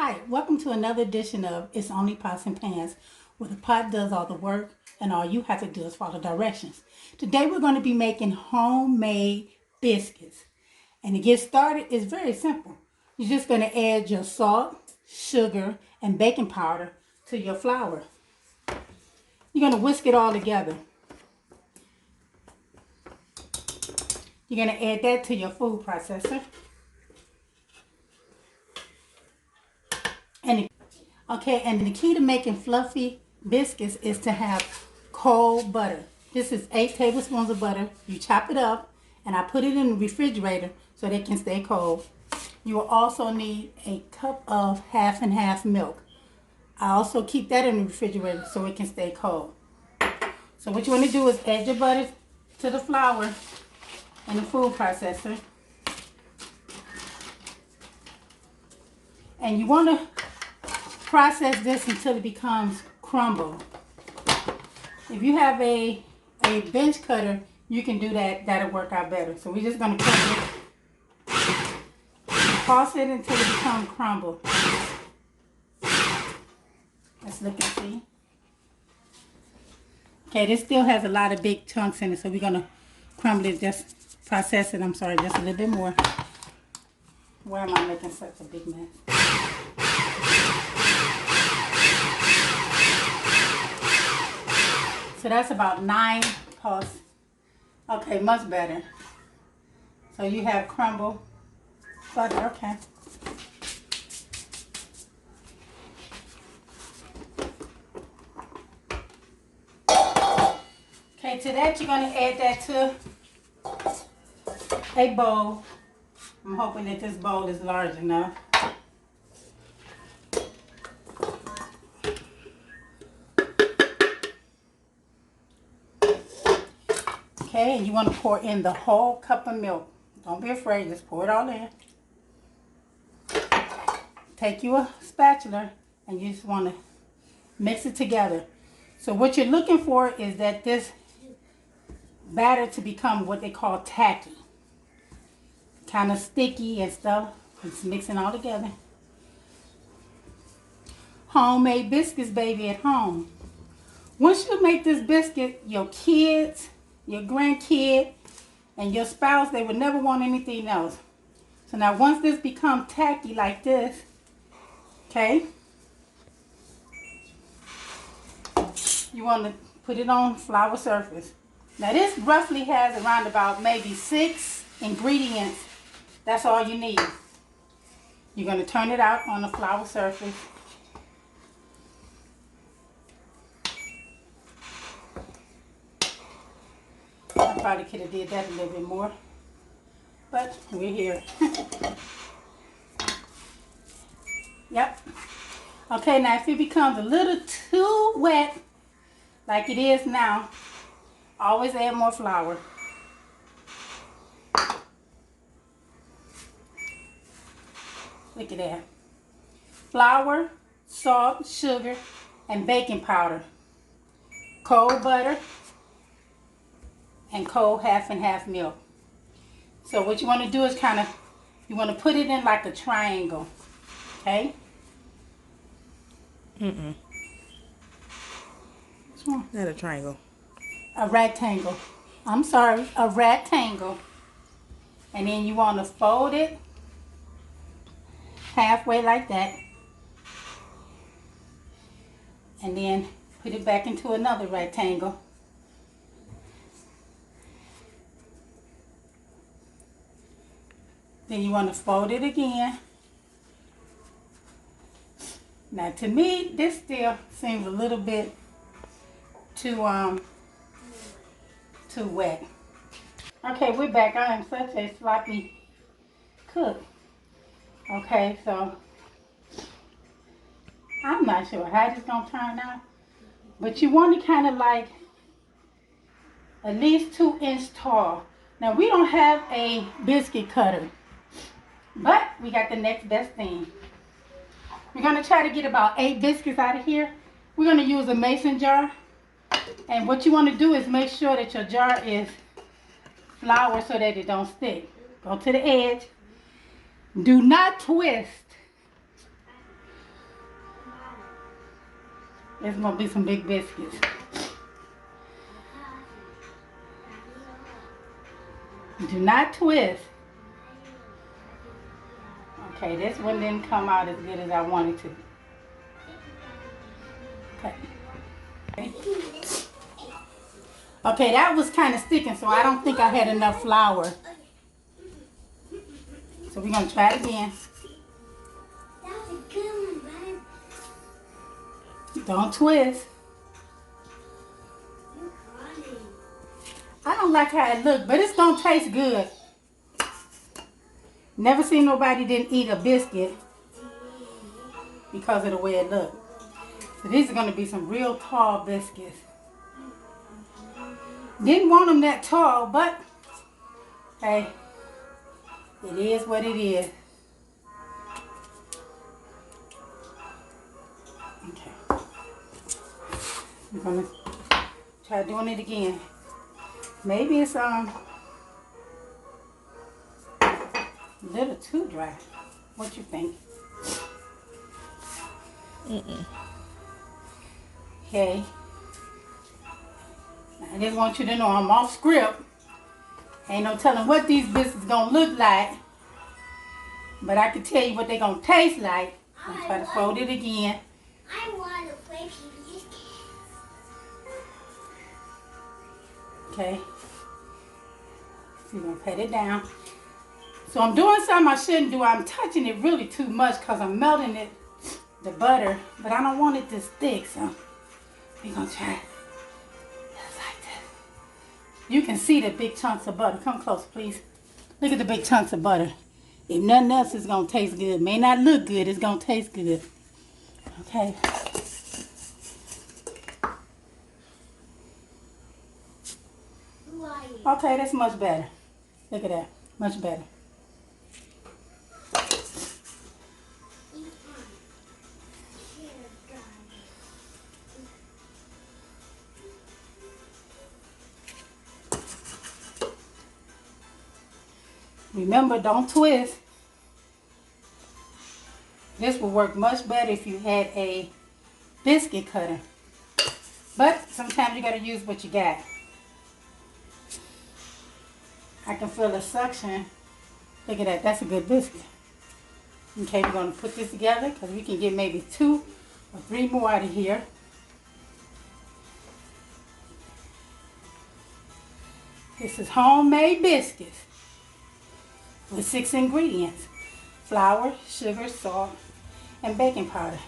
Hi, welcome to another edition of It's Only Pots and Pans, where the pot does all the work and all you have to do is follow directions. Today we're going to be making homemade biscuits. And to get started, it's very simple. You're just going to add your salt, sugar, and baking powder to your flour. You're going to whisk it all together. You're going to add that to your food processor. And the key to making fluffy biscuits is to have cold butter. This is 8 tablespoons of butter. You chop it up, and I put it in the refrigerator so they can stay cold. You will also need a cup of half and half milk. I also keep that in the refrigerator so it can stay cold. So what you want to do is add your butter to the flour in the food processor. And you want to process this until it becomes crumble. If you have a bench cutter, you can do that. That'll work out better. So we're just going to cut it. Toss it until it becomes crumble. Let's look and see. Okay, this still has a lot of big chunks in it, so we're going to crumble it, just process it, just a little bit more. Why am I making such a big mess? So that's about 9 parts. Okay, much better. So you have crumble butter, okay. Okay, to that you're going to add that to a bowl. I'm hoping that this bowl is large enough. Okay, and you want to pour in the whole cup of milk. Don't be afraid, just pour it all in. Take you a spatula and you just want to mix it together. So what you're looking for is that this batter to become what they call tacky. Kind of sticky and stuff. Just mixing all together. Homemade biscuits, baby, at home. Once you make this biscuit, your kids, your grandkid, and your spouse, they would never want anything else. So now once this becomes tacky like this, okay, you want to put it on flour surface. Now this roughly has around about maybe 6 ingredients. That's all you need. You're going to turn it out on the flour surface. I probably could have did that a little bit more, but we're here. Yep. Okay, now if it becomes a little too wet, like it is now, always add more flour. Look at that. Flour, salt, sugar, and baking powder. Cold butter. And cold half and half milk. So what you want to do is you want to put it in like a triangle. Okay? Not a triangle. A rectangle. I'm sorry, a rectangle. And then you want to fold it halfway like that. And then put it back into another rectangle. Then you want to fold it again. Now to me, this still seems a little bit too wet. Okay, we're back. I am such a sloppy cook. Okay, so I'm not sure how this gonna turn out, but you want to kind of like at least 2-inch tall. Now we don't have a biscuit cutter, but we got the next best thing. We're going to try to get about 8 biscuits out of here. We're going to use a mason jar. And what you want to do is make sure that your jar is flour so that it don't stick. Go to the edge. Do not twist. It's gonna be some big biscuits. Do not twist. Okay, this one didn't come out as good as I wanted to. Okay. Okay, that was kind of sticking, so I don't think I had enough flour. So we're gonna try it again. That was a good one, man. Don't twist. I don't like how it looks, but it's gonna taste good. Never seen nobody didn't eat a biscuit because of the way it looked. So these are gonna be some real tall biscuits. Didn't want them that tall, but hey, it is what it is. Okay. I'm gonna try doing it again. Maybe it's a little too dry. What you think? Okay. I just want you to know I'm off script. Ain't no telling what these biscuits gonna look like. But I can tell you what they gonna taste like. I'm gonna try to fold it again. I want to play biscuits. Okay. So you're gonna pat it down. So I'm doing something I shouldn't do. I'm touching it really too much because I'm melting it, the butter, but I don't want it to stick. So we're gonna try it just like this. You can see the big chunks of butter. Come close, please. Look at the big chunks of butter. If nothing else, it's gonna taste good. May not look good, it's gonna taste good. Okay. Okay, that's much better. Look at that. Much better. Remember, don't twist. This will work much better if you had a biscuit cutter. But sometimes you gotta use what you got. I can feel the suction. Look at that, that's a good biscuit. Okay, we're gonna put this together because we can get maybe 2 or 3 more out of here. This is homemade biscuits with 6 ingredients: flour, sugar, salt, and baking powder.